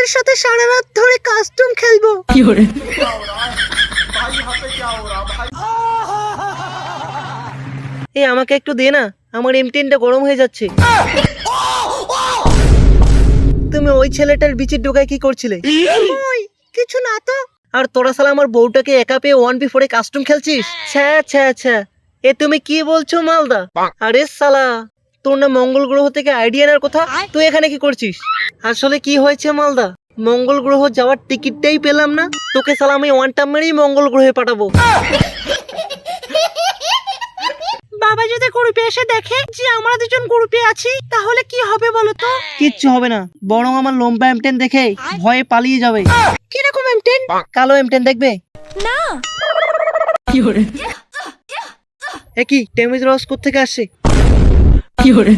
তোমার সাথে সারা রাত ধরে কাস্টম খেলবো। এই আমাকে একটু দে না, আমার M10টা গরম হয়ে যাচ্ছে। তুমি ওই ছেলেটার বিচির ডোকায় কি করছিলে? ওই কিছু না তো। আর তোরা শালা আমার বউটাকে একা পেয়ে 1v4 কাস্টম খেলছিস? ছ্যা ছ্যা ছ্যা, এ তুমি কি বলছো মালদা? আরে শালা, তোর না মঙ্গল গ্রহ থেকে আইডিয়া আনার কথা, তুই এখানে কি করছিস? আসলে কি হয়েছে মালদা, মঙ্গল গ্রহ যাওয়ার টিকিটটাই পেলাম না, তোকে শালা আমি ওয়ান টাইম মেরেই মঙ্গল গ্রহে পাঠাবো। বাবা যদি গ্রুপে এসে দেখে যে আমরা দুজন গ্রুপে আছি, তাহলে কি হবে বলো তো? কিচ্ছু হবে না, বরং আমার লম্বা M10 দেখে ভয়ে পালিয়ে যাবে। কিরকম M10? কালো M10 দেখবে না। কি হরে একই ড্যামেজ লস কোত্থেকে আসছে? কি হরে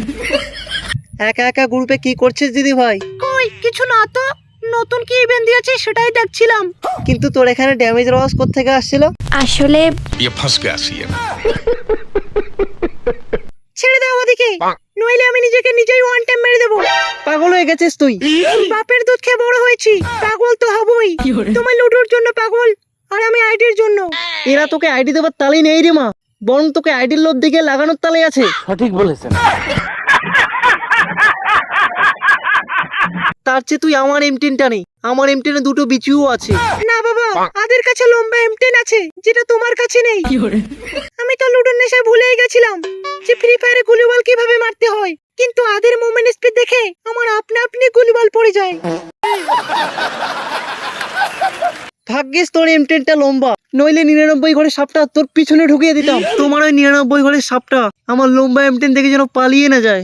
একা একা গ্রুপে কি করছিস দিদি ভাই? কই কিছু না তো, নতুন কি ইভেন্ট দিয়েছে সেটাই দেখছিলাম। কিন্তু তোর এখানে ড্যামেজ লস কোত্থেকে আসছিল? আসলে ये फंस गया सी है। ছেড়ে দাও ওদিকে, নইলে আমি নিজেকে নিজেই ওয়ান টাইম মেরে দেবো। পাগল হয়ে গেছিস তুই? বাপের দুধ খেয়ে বড় হয়েছি, পাগল তো হবই। তোমার লুডোর জন্য পাগল, আর আমি আইডির জন্য। এরা তোকে আইডি দেবার তালেই নেই রে মা, বরং তোকে আইডির লোভ দিকে লাগানোর তালে আছে। সঠিক বলেছেন। তার চেয়ে তুই আমার M10টা নেই, আমার M10-এ দুটো বিচিও আছে। না বাবা, আদের কাছে লম্বা M10 আছে যেটা তোমার কাছে নেই। আমি তো লুডোর নেশায় ভুলেই গেছিলাম যে ফ্রি ফায়ারে গুলিবল কিভাবে মারতে হয়, কিন্তু আদের মুভমেন্ট স্পিড দেখে আমার আপনা আপনি গুলিবল পড়ে যায়। ভাগ্যিস তোর M10টা লম্বা, নইলে 99 ঘরের সাপটা তোর পিছনে ঢুকিয়ে দিতাম। তোমার ওই 99 ঘরের সাপটা আমার লম্বা M10 দেখে যেন পালিয়ে না যায়।